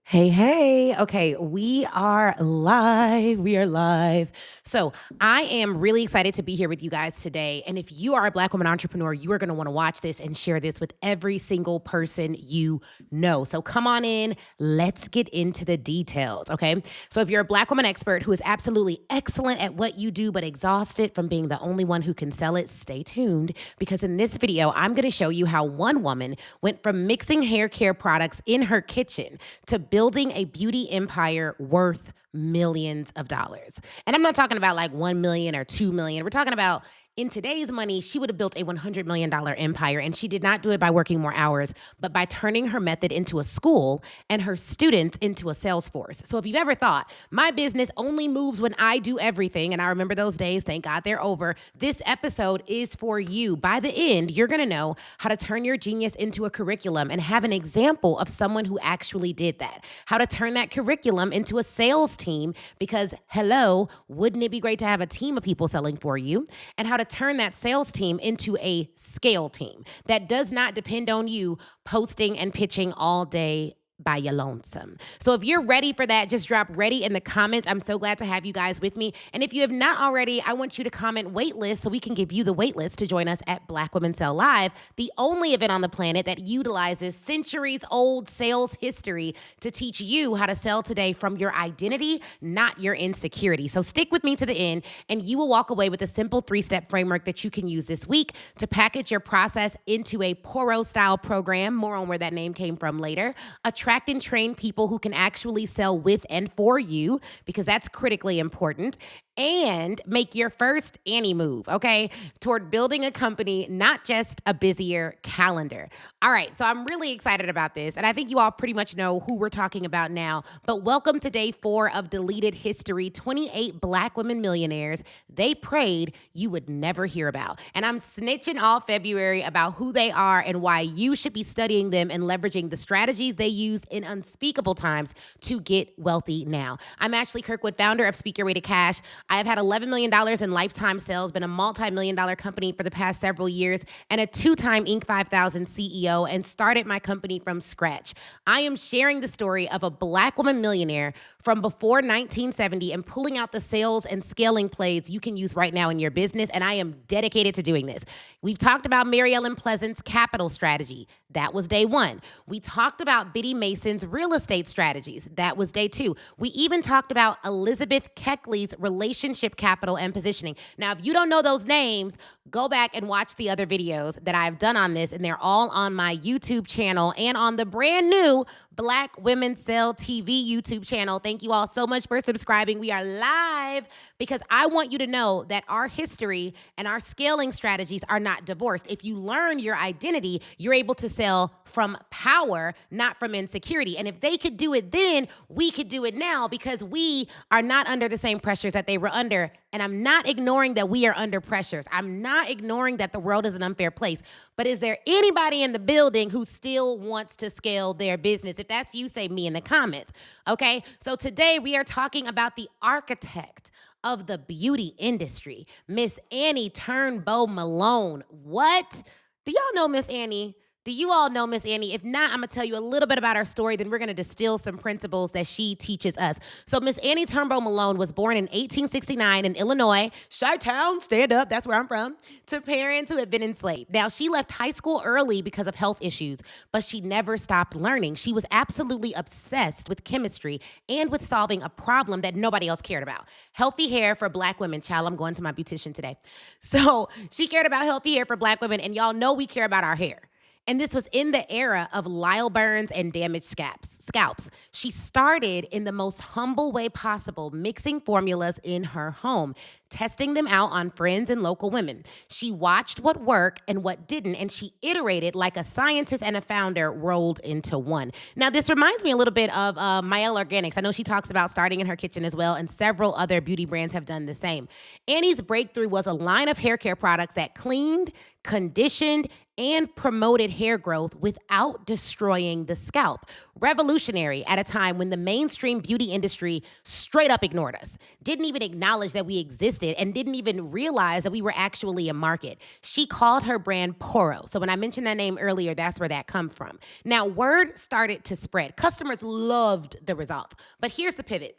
Hey, hey. Okay, we are live. We are live. So, I am really excited to be here with you guys today. And if you are a Black woman entrepreneur, you are going to want to watch this and share this with every single person you know. So, come on in. Let's get into the details. Okay. So, if you're a Black woman expert who is absolutely excellent at what you do, but exhausted from being the only one who can sell it, stay tuned because in this video, I'm going to show you how one woman went from mixing hair care products in her kitchen to building a beauty empire worth millions of dollars. And I'm not talking about like 1 million or 2 million. We're talking about in today's money, she would have built a $100 million empire. And she did not do it by working more hours, but by turning her method into a school and her students into a sales force. So if you've ever thought, my business only moves when I do everything, and I remember those days, thank God they're over, this episode is for you. By the end, you're going to know how to turn your genius into a curriculum and have an example of someone who actually did that. How to turn that curriculum into a sales team, because hello, wouldn't it be great to have a team of people selling for you? And how to turn that sales team into a scale team that does not depend on you posting and pitching all day by your lonesome. So if you're ready for that, just drop ready in the comments. I'm so glad to have you guys with me. And if you have not already, I want you to comment waitlist so we can give you the waitlist to join us at Black Women Sell Live, the only event on the planet that utilizes centuries old sales history to teach you how to sell today from your identity, not your insecurity. So stick with me to the end and you will walk away with a simple 3-step framework that you can use this week to package your process into a Poro style program. More on where that name came from later. Attract and train people who can actually sell with and for you, because that's critically important, and make your first Annie move, okay, toward building a company, not just a busier calendar. All right, so I'm really excited about this, and I think you all pretty much know who we're talking about now, but welcome to day 4 of Deleted History, 28 Black women millionaires they prayed you would never hear about. And I'm snitching all February about who they are and why you should be studying them and leveraging the strategies they used in unspeakable times to get wealthy now. I'm Ashley Kirkwood, founder of Speak Your Way to Cash. I have had $11 million in lifetime sales, been a multi-million-dollar company for the past several years, and a 2-time Inc. 5000 CEO, and started my company from scratch. I am sharing the story of a Black woman millionaire from before 1970 and pulling out the sales and scaling plays you can use right now in your business, and I am dedicated to doing this. We've talked about Mary Ellen Pleasant's capital strategy. That was day 1. We talked about Biddy Mason's real estate strategies. That was day 2. We even talked about Elizabeth Keckley's relationship capital and positioning. Now, if you don't know those names, go back and watch the other videos that I've done on this, and they're all on my YouTube channel and on the brand new Black Women Sell TV YouTube channel. Thank you all so much for subscribing. We are live because I want you to know that our history and our scaling strategies are not divorced. If you learn your identity, you're able to sell from power, not from insecurity. And if they could do it then, we could do it now, because we are not under the same pressures that they were under. And I'm not ignoring that we are under pressures. I'm not ignoring that the world is an unfair place. But is there anybody in the building who still wants to scale their business? If that's you, say me in the comments, okay? So today we are talking about the architect of the beauty industry, Miss Annie Turnbow Malone. What? Do y'all know Miss Annie? Do you all know Miss Annie? If not, I'm going to tell you a little bit about her story, then we're going to distill some principles that she teaches us. So Miss Annie Turnbow Malone was born in 1869 in Illinois, Chi-Town, stand up, that's where I'm from, to parents who had been enslaved. Now, she left high school early because of health issues, but she never stopped learning. She was absolutely obsessed with chemistry and with solving a problem that nobody else cared about. Healthy hair for Black women. Child, I'm going to my beautician today. So she cared about healthy hair for Black women, and y'all know we care about our hair. And this was in the era of Lyle burns and damaged scalps. She started in the most humble way possible, mixing formulas in her home, testing them out on friends and local women. She watched what worked and what didn't, and she iterated like a scientist and a founder rolled into one. Now, this reminds me a little bit of Mielle Organics. I know she talks about starting in her kitchen as well, and several other beauty brands have done the same. Annie's breakthrough was a line of hair care products that cleaned, conditioned, and promoted hair growth without destroying the scalp. Revolutionary at a time when the mainstream beauty industry straight up ignored us, didn't even acknowledge that we existed, and didn't even realize that we were actually a market. She called her brand Poro. So when I mentioned that name earlier, that's where that come from. Now, word started to spread. Customers loved the results. But here's the pivot.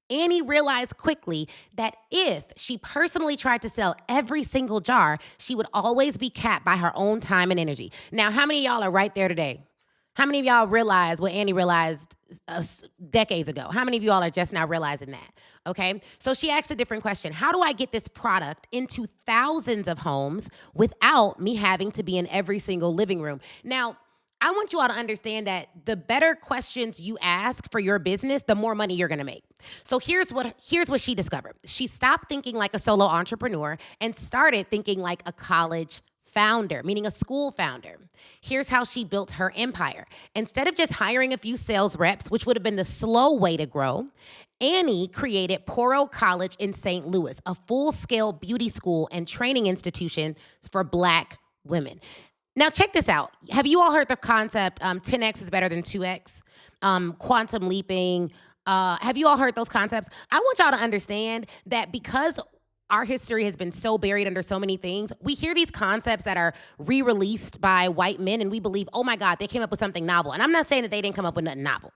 Annie realized quickly that if she personally tried to sell every single jar, she would always be capped by her own time and energy. Now, how many of y'all are right there today? How many of y'all realize what Annie realized decades ago? How many of y'all are just now realizing that? Okay, so she asked a different question. How do I get this product into thousands of homes without me having to be in every single living room? Now, I want you all to understand that the better questions you ask for your business, the more money you're gonna make. So here's what she discovered. She stopped thinking like a solo entrepreneur and started thinking like a college founder, meaning a school founder. Here's how she built her empire. Instead of just hiring a few sales reps, which would have been the slow way to grow, Annie created Poro College in St. Louis, a full-scale beauty school and training institution for Black women. Now, check this out. Have you all heard the concept 10x is better than 2x? Quantum leaping. Have you all heard those concepts? I want y'all to understand that because our history has been so buried under so many things, we hear these concepts that are re-released by white men, and we believe, oh my God, they came up with something novel. And I'm not saying that they didn't come up with nothing novel.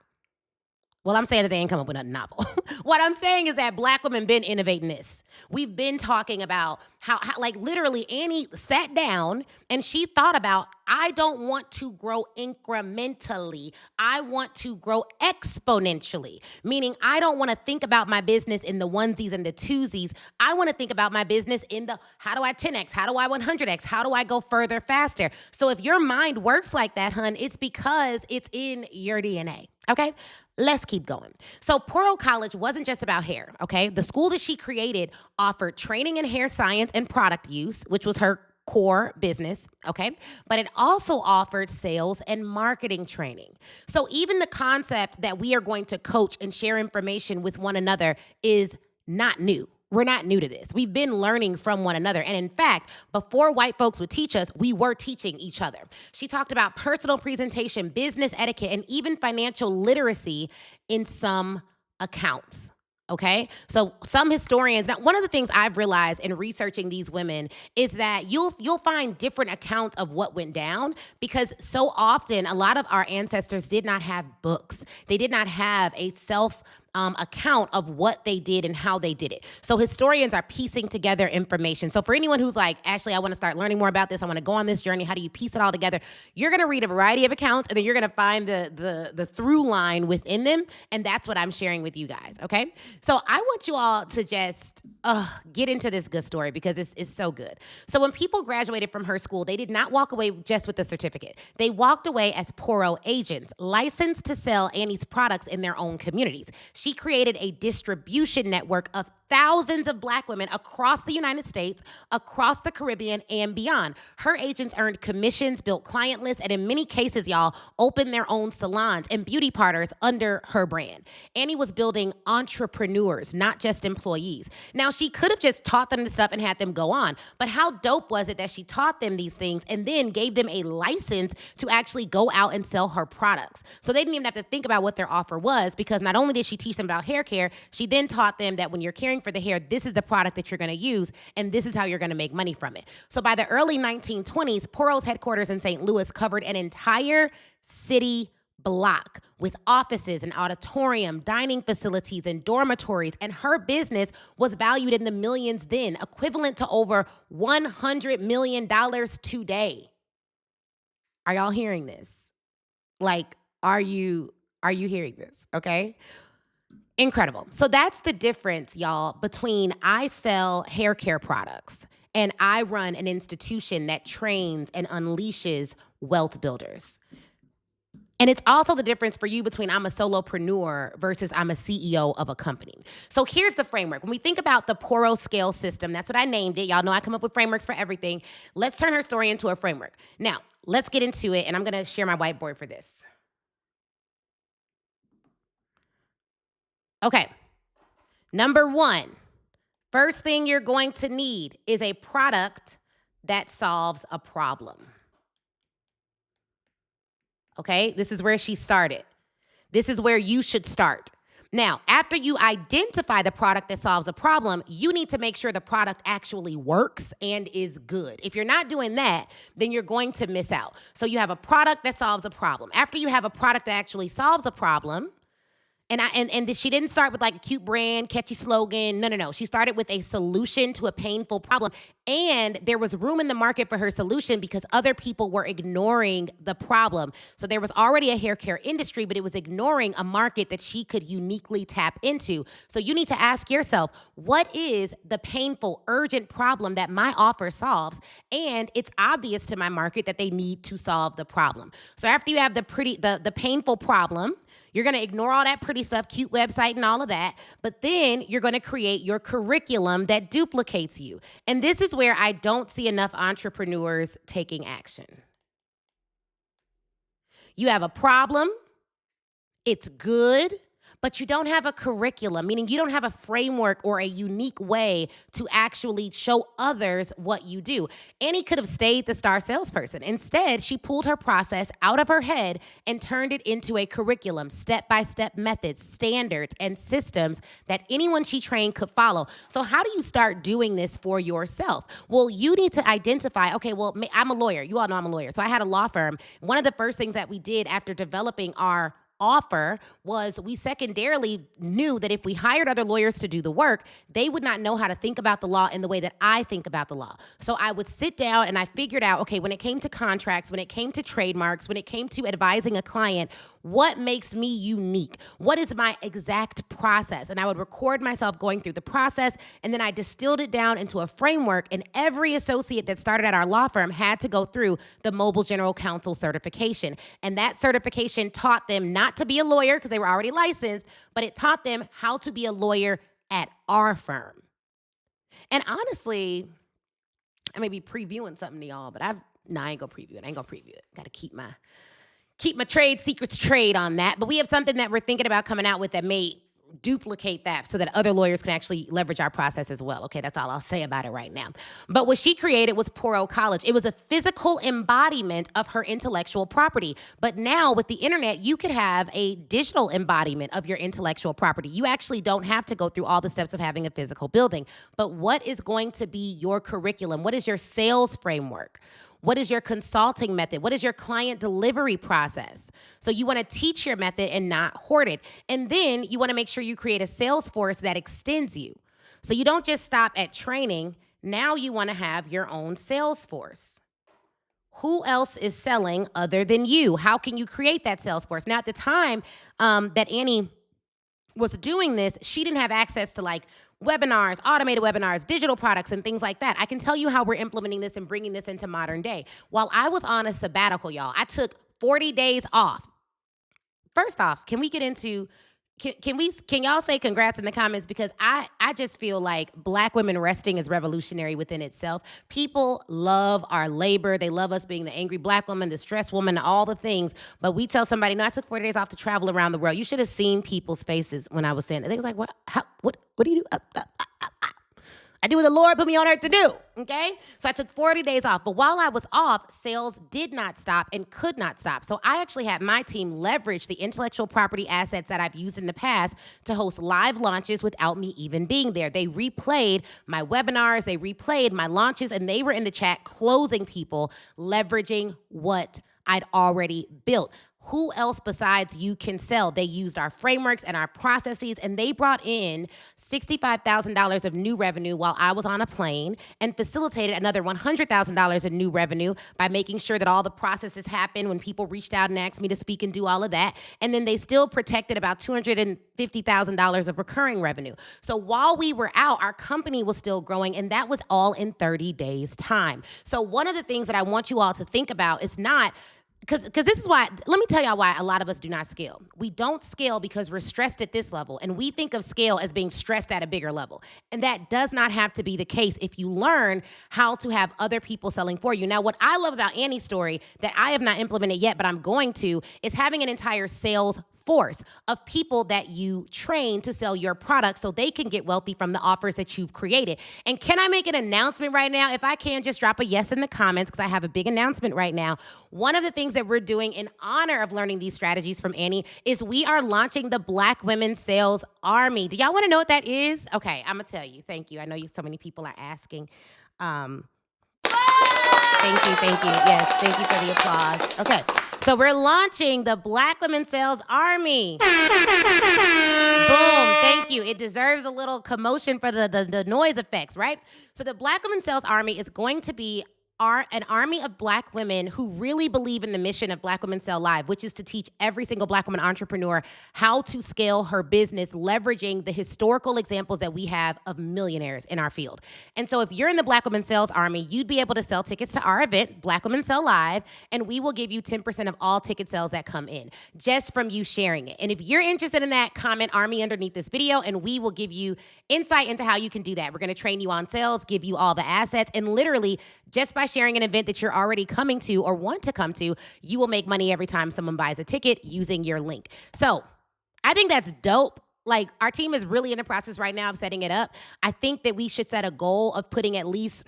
Well, I'm saying that they ain't come up with nothing novel. What I'm saying is that Black women been innovating this. We've been talking about how like literally Annie sat down and she thought about, I don't want to grow incrementally. I want to grow exponentially, meaning I don't want to think about my business in the onesies and the twosies. I want to think about my business in the, how do I 10x? How do I 100x? How do I go further, faster? So if your mind works like that, hun, it's because it's in your DNA, okay? Let's keep going. So Poro College wasn't just about hair, okay? The school that she created offered training in hair science and product use, which was her core business, okay? But it also offered sales and marketing training. So even the concept that we are going to coach and share information with one another is not new. We're not new to this. We've been learning from one another. And in fact, before white folks would teach us, we were teaching each other. She talked about personal presentation, business etiquette, and even financial literacy in some accounts. Okay, so some historians. Now, one of the things I've realized in researching these women is that you'll find different accounts of what went down, because so often a lot of our ancestors did not have books. They did not have a self account of what they did and how they did it. So historians are piecing together information. So for anyone who's like, Ashley, I want to start learning more about this, I want to go on this journey, how do you piece it all together? You're going to read a variety of accounts, and then you're going to find the through line within them, and that's what I'm sharing with you guys, okay? So I want you all to just get into this good story, because it's so good. So when people graduated from her school, they did not walk away just with a certificate. They walked away as Poro agents, licensed to sell Annie's products in their own communities. She created a distribution network of thousands of Black women across the United States, across the Caribbean, and beyond. Her agents earned commissions, built client lists, and in many cases, y'all, opened their own salons and beauty parlors under her brand. Annie was building entrepreneurs, not just employees. Now, she could have just taught them the stuff and had them go on, but how dope was it that she taught them these things and then gave them a license to actually go out and sell her products? So they didn't even have to think about what their offer was, because not only did she teach them about hair care, she then taught them that when you're caring for the hair, this is the product that you're going to use, and this is how you're going to make money from it. So by the early 1920s, Poro's headquarters in St. Louis covered an entire city block with offices and auditorium, dining facilities, and dormitories, and her business was valued in the millions then, equivalent to over $100 million today. Are y'all hearing this? Like, are you hearing this? Okay. Incredible. So that's the difference, y'all, between I sell hair care products and I run an institution that trains and unleashes wealth builders. And it's also the difference for you between I'm a solopreneur versus I'm a CEO of a company. So here's the framework. When we think about the Poro scale system, that's what I named it. Y'all know I come up with frameworks for everything. Let's turn her story into a framework. Now, let's get into it, and I'm going to share my whiteboard for this. Okay. Number one, first thing you're going to need is a product that solves a problem. Okay, this is where she started. This is where you should start. Now, after you identify the product that solves a problem, you need to make sure the product actually works and is good. If you're not doing that, then you're going to miss out. So you have a product that solves a problem. After you have a product that actually solves a problem, she didn't start with like a cute brand, catchy slogan. No. She started with a solution to a painful problem. And there was room in the market for her solution because other people were ignoring the problem. So there was already a hair care industry, but it was ignoring a market that she could uniquely tap into. So you need to ask yourself, what is the painful, urgent problem that my offer solves? And it's obvious to my market that they need to solve the problem. So after you have the painful problem, you're going to ignore all that pretty stuff, cute website and all of that, but then you're going to create your curriculum that duplicates you. And this is where I don't see enough entrepreneurs taking action. You have a problem, it's good, but you don't have a curriculum, meaning you don't have a framework or a unique way to actually show others what you do. Annie could have stayed the star salesperson. Instead, she pulled her process out of her head and turned it into a curriculum, step-by-step methods, standards, and systems that anyone she trained could follow. So how do you start doing this for yourself? Well, you need to identify, okay, well, I'm a lawyer. You all know I'm a lawyer. So I had a law firm. One of the first things that we did after developing our offer was we secondarily knew that if we hired other lawyers to do the work, they would not know how to think about the law in the way that I think about the law. So I would sit down and I figured out, okay, when it came to contracts, when it came to trademarks, when it came to advising a client, what makes me unique? What is my exact process? And I would record myself going through the process, and then I distilled it down into a framework, and every associate that started at our law firm had to go through the Mobile General Counsel certification. And that certification taught them not to be a lawyer because they were already licensed, but it taught them how to be a lawyer at our firm. And honestly, I may be previewing something to y'all, but I ain't gonna preview it. Gotta keep my trade secrets trade on that. But we have something that we're thinking about coming out with that may duplicate that so that other lawyers can actually leverage our process as well. Okay, that's all I'll say about it right now. But what she created was Poro College. It was a physical embodiment of her intellectual property. But now with the internet, you could have a digital embodiment of your intellectual property. You actually don't have to go through all the steps of having a physical building. But what is going to be your curriculum? What is your sales framework? What is your consulting method? What is your client delivery process? So you want to teach your method and not hoard it. And then you want to make sure you create a sales force that extends you. So you don't just stop at training. Now you want to have your own sales force. Who else is selling other than you? How can you create that sales force? Now, at the time that Annie was doing this, she didn't have access to like webinars, automated webinars, digital products, and things like that. I can tell you how we're implementing this and bringing this into modern day. While I was on a sabbatical, y'all, I took 40 days off. First off, can we get into, can y'all say congrats in the comments? Because I just feel like Black women resting is revolutionary within itself. People love our labor. They love us being the angry Black woman, the stressed woman, all the things. But we tell somebody, no, I took 40 days off to travel around the world. You should have seen people's faces when I was saying it. They was like, what? What do you do? I do what the Lord put me on earth to do, okay? So I took 40 days off. But while I was off, sales did not stop and could not stop. So I actually had my team leverage the intellectual property assets that I've used in the past to host live launches without me even being there. They replayed my webinars, they replayed my launches, and they were in the chat closing people, leveraging what I'd already built. Who else besides you can sell? They used our frameworks and our processes, and they brought in $65,000 of new revenue while I was on a plane and facilitated another $100,000 in new revenue by making sure that all the processes happened when people reached out and asked me to speak and do all of that. And then they still protected about $250,000 of recurring revenue. So while we were out, our company was still growing, and that was all in 30 days' time. So one of the things that I want you all to think about is not, because this is why, let me tell y'all why a lot of us do not scale. We don't scale because we're stressed at this level, and we think of scale as being stressed at a bigger level. And that does not have to be the case if you learn how to have other people selling for you. Now, what I love about Annie's story that I have not implemented yet, but I'm going to, is having an entire sales force of people that you train to sell your product so they can get wealthy from the offers that you've created. And can I make an announcement right now? If I can, just drop a yes in the comments because I have a big announcement right now. One of the things that we're doing in honor of learning these strategies from Annie is we are launching the Black Women Sales Army. Do y'all want to know what that is? Okay, I'm going to tell you. Thank you. I know so many people are asking. Thank you. Yes, thank you for the applause. Okay, so we're launching the Black Women Sales Army. Boom, thank you. It deserves a little commotion for the noise effects, right? So the Black Women Sales Army is going to be an army of Black women who really believe in the mission of Black Women Sell Live, which is to teach every single Black woman entrepreneur how to scale her business, leveraging the historical examples that we have of millionaires in our field. And so if you're in the Black Women Sales Army, you'd be able to sell tickets to our event, Black Women Sell Live, and we will give you 10% of all ticket sales that come in, just from you sharing it. And if you're interested in that, comment Army underneath this video, and we will give you insight into how you can do that. We're gonna train you on sales, give you all the assets, and literally, just by sharing an event that you're already coming to or want to come to, you will make money every time someone buys a ticket using your link. So I think that's dope. Like, our team is really in the process right now of setting it up. I think that we should set a goal of putting at least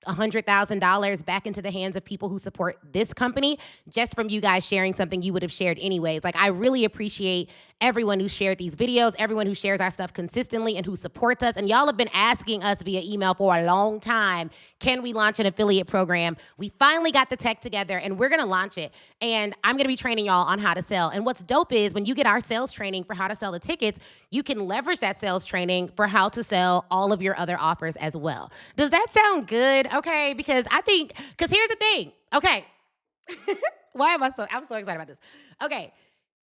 $100,000 back into the hands of people who support this company, just from you guys sharing something you would have shared anyways. Like, I really appreciate everyone who shared these videos, everyone who shares our stuff consistently and who supports us. And y'all have been asking us via email for a long time, can we launch an affiliate program? We finally got the tech together and we're gonna launch it. And I'm gonna be training y'all on how to sell. And what's dope is when you get our sales training for how to sell the tickets, you can leverage that sales training for how to sell all of your other offers as well. Does that sound good? Okay, because here's the thing, okay. I'm so excited about this. Okay,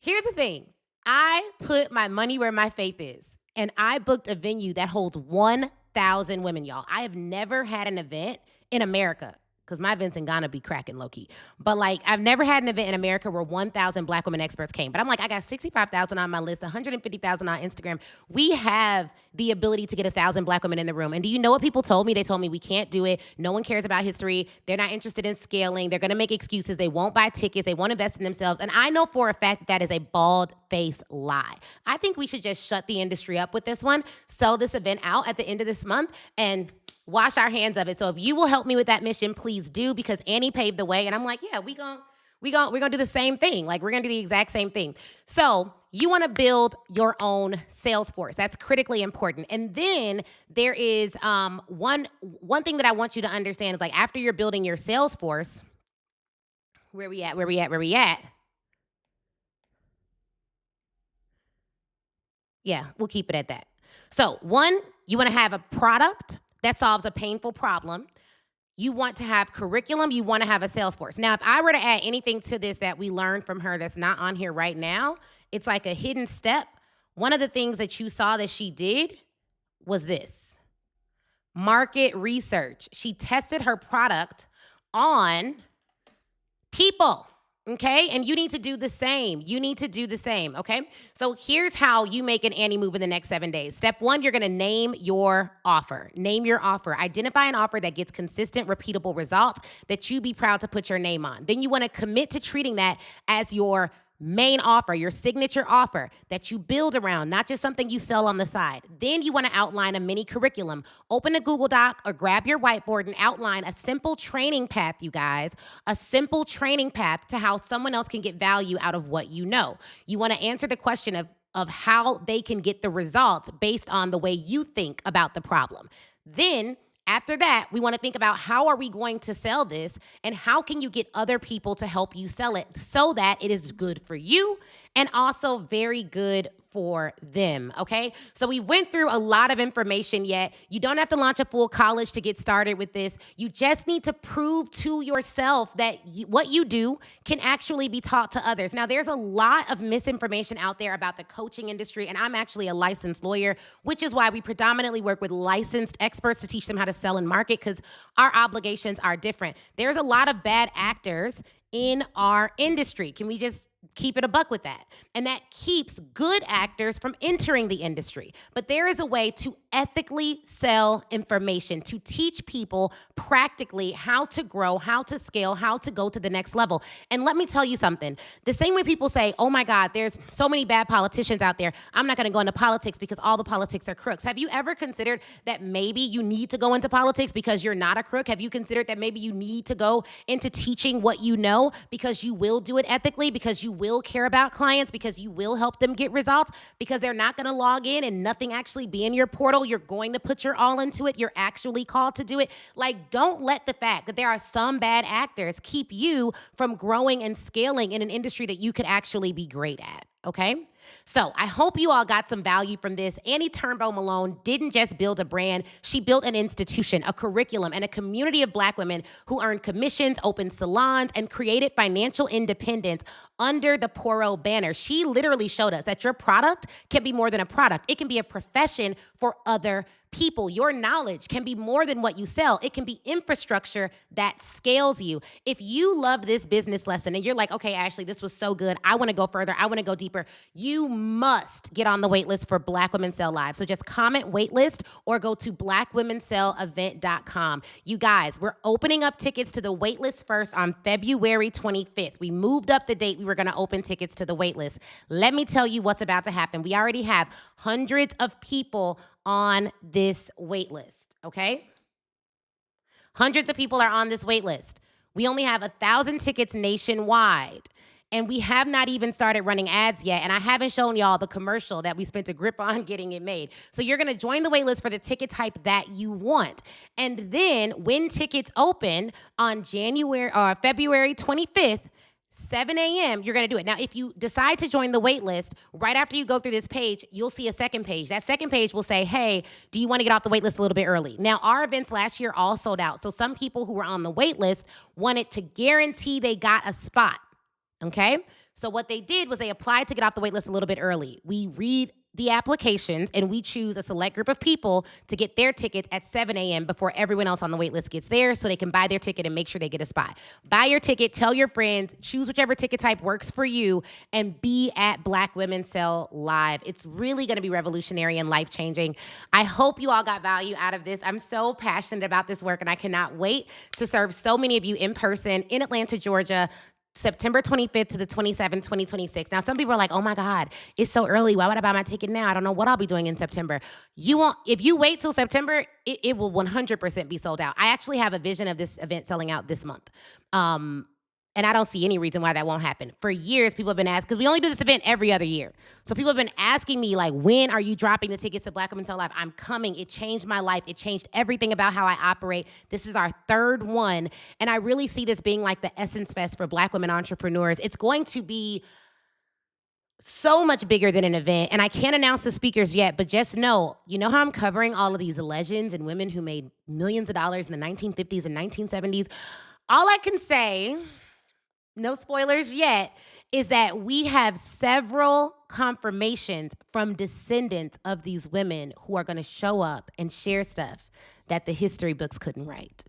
here's the thing. I put my money where my faith is, and I booked a venue that holds 1,000 women, y'all. I have never had an event in America, because my events in Ghana be cracking low-key. But, like, I've never had an event in America where 1,000 Black women experts came. But I'm like, I got 65,000 on my list, 150,000 on Instagram. We have the ability to get 1,000 Black women in the room. And do you know what people told me? They told me we can't do it. No one cares about history. They're not interested in scaling. They're going to make excuses. They won't buy tickets. They won't invest in themselves. And I know for a fact that is a bald-faced lie. I think we should just shut the industry up with this one, sell this event out at the end of this month, and wash our hands of it. So if you will help me with that mission, please do, because Annie paved the way. And I'm like, yeah, we're gonna do the same thing. Like, we're gonna do the exact same thing. So you wanna build your own sales force. That's critically important. And then there is one thing that I want you to understand is, like, after you're building your sales force, where we at? Yeah, we'll keep it at that. So one, you wanna have a product that solves a painful problem. You want to have curriculum. You want to have a sales force. Now, if I were to add anything to this that we learned from her that's not on here right now, it's like a hidden step. One of the things that you saw that she did was this: market research. She tested her product on people. Okay, and you need to do the same. Okay? So here's how you make an Annie move in the next 7 days. Step one, you're gonna name your offer. Identify an offer that gets consistent, repeatable results that you be proud to put your name on. Then you wanna commit to treating that as your main offer, your signature offer that you build around, not just something you sell on the side. Then you want to outline a mini curriculum. Open a Google Doc or grab your whiteboard and outline a simple training path, you guys, a simple training path to how someone else can get value out of what you know. You want to answer the question of how they can get the results based on the way you think about the problem. Then after that, we want to think about how are we going to sell this and how can you get other people to help you sell it so that it is good for you and also very good for them, okay? So we went through a lot of information yet. You don't have to launch a full college to get started with this. You just need to prove to yourself that what you do can actually be taught to others. Now, there's a lot of misinformation out there about the coaching industry, and I'm actually a licensed lawyer, which is why we predominantly work with licensed experts to teach them how to sell and market, because our obligations are different. There's a lot of bad actors in our industry. Can we just keep it a buck with that. And that keeps good actors from entering the industry. But there is a way to ethically sell information, to teach people practically how to grow, how to scale, how to go to the next level. And let me tell you something. The same way people say, oh my God, there's so many bad politicians out there, I'm not gonna go into politics because all the politics are crooks. Have you ever considered that maybe you need to go into politics because you're not a crook? Have you considered that maybe you need to go into teaching what you know because you will do it ethically, because you will care about clients, because you will help them get results, because they're not gonna log in and nothing actually be in your portal? You're going to put your all into it. You're actually called to do it. Like, don't let the fact that there are some bad actors keep you from growing and scaling in an industry that you could actually be great at, okay? So I hope you all got some value from this. Annie Turnbow Malone didn't just build a brand. She built an institution, a curriculum, and a community of Black women who earned commissions, opened salons, and created financial independence under the Poro banner. She literally showed us that your product can be more than a product. It can be a profession for other people. Your knowledge can be more than what you sell. It can be infrastructure that scales you. If you love this business lesson and you're like, okay, Ashley, this was so good, I want to go further, I want to go deeper, you must get on the wait list for Black Women Sell Live. So just comment waitlist or go to blackwomensellavent.com. You guys, we're opening up tickets to the waitlist first on February 25th. We moved up the date we were going to open tickets to the waitlist. Let me tell you what's about to happen. We already have hundreds of people on this wait list, okay? Hundreds of people are on this wait list. We only have 1,000 tickets nationwide, and we have not even started running ads yet, and I haven't shown y'all the commercial that we spent a grip on getting it made. So you're gonna join the wait list for the ticket type that you want. And then when tickets open on February 25th, 7 a.m., you're gonna do it. Now, if you decide to join the wait list, right after you go through this page, you'll see a second page. That second page will say, hey, do you wanna get off the wait list a little bit early? Now, our events last year all sold out. So some people who were on the wait list wanted to guarantee they got a spot, okay? So what they did was they applied to get off the wait list a little bit early. We read the applications and we choose a select group of people to get their tickets at 7 a.m. before everyone else on the wait list gets there so they can buy their ticket and make sure they get a spot. Buy your ticket, tell your friends, choose whichever ticket type works for you, and be at Black Women Sell Live. It's really gonna be revolutionary and life-changing. I hope you all got value out of this. I'm so passionate about this work and I cannot wait to serve so many of you in person in Atlanta, Georgia, September 25th to the 27th, 2026. Now, some people are like, oh my God, it's so early. Why would I buy my ticket now? I don't know what I'll be doing in September. If you wait till September, it will 100% be sold out. I actually have a vision of this event selling out this month. And I don't see any reason why that won't happen. For years, people have been asking, because we only do this event every other year. So people have been asking me, like, when are you dropping the tickets to Black Women Sell Live? I'm coming. It changed my life. It changed everything about how I operate. This is our third one. And I really see this being like the Essence Fest for Black women entrepreneurs. It's going to be so much bigger than an event. And I can't announce the speakers yet, but just know, you know how I'm covering all of these legends and women who made millions of dollars in the 1950s and 1970s? All I can say, no spoilers yet, is that we have several confirmations from descendants of these women who are gonna show up and share stuff that the history books couldn't write.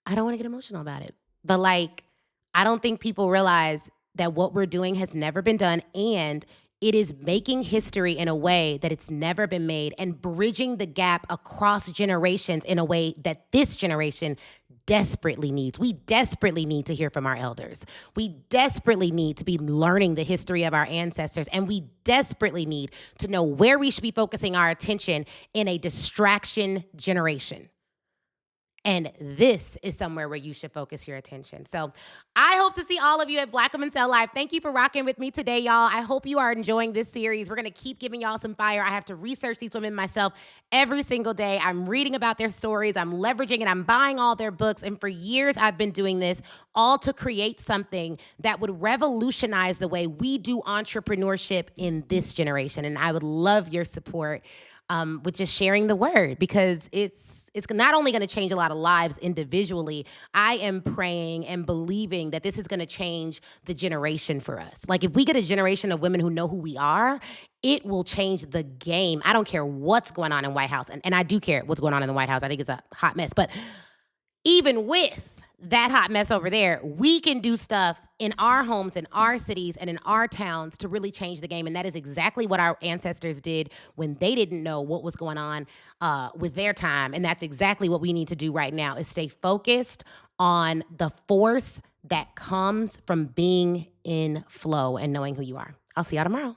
I don't wanna get emotional about it, but like, I don't think people realize that what we're doing has never been done, and it is making history in a way that it's never been made and bridging the gap across generations in a way that this generation desperately needs. We desperately need to hear from our elders. We desperately need to be learning the history of our ancestors, and we desperately need to know where we should be focusing our attention in a distraction generation. And this is somewhere where you should focus your attention. So I hope to see all of you at Black Women Sell Live. Thank you for rocking with me today, y'all. I hope you are enjoying this series. We're gonna keep giving y'all some fire. I have to research these women myself every single day. I'm reading about their stories. I'm leveraging it. I'm buying all their books. And for years, I've been doing this all to create something that would revolutionize the way we do entrepreneurship in this generation. And I would love your support with just sharing the word, because it's not only going to change a lot of lives individually. I am praying and believing that this is going to change the generation for us. Like, if we get a generation of women who know who we are, it will change the game. I don't care what's going on in White House, and I do care what's going on in the White House. I think it's a hot mess. But even with that hot mess over there, we can do stuff in our homes, in our cities, and in our towns to really change the game. And that is exactly what our ancestors did when they didn't know what was going on with their time. And that's exactly what we need to do right now is stay focused on the force that comes from being in flow and knowing who you are. I'll see y'all tomorrow.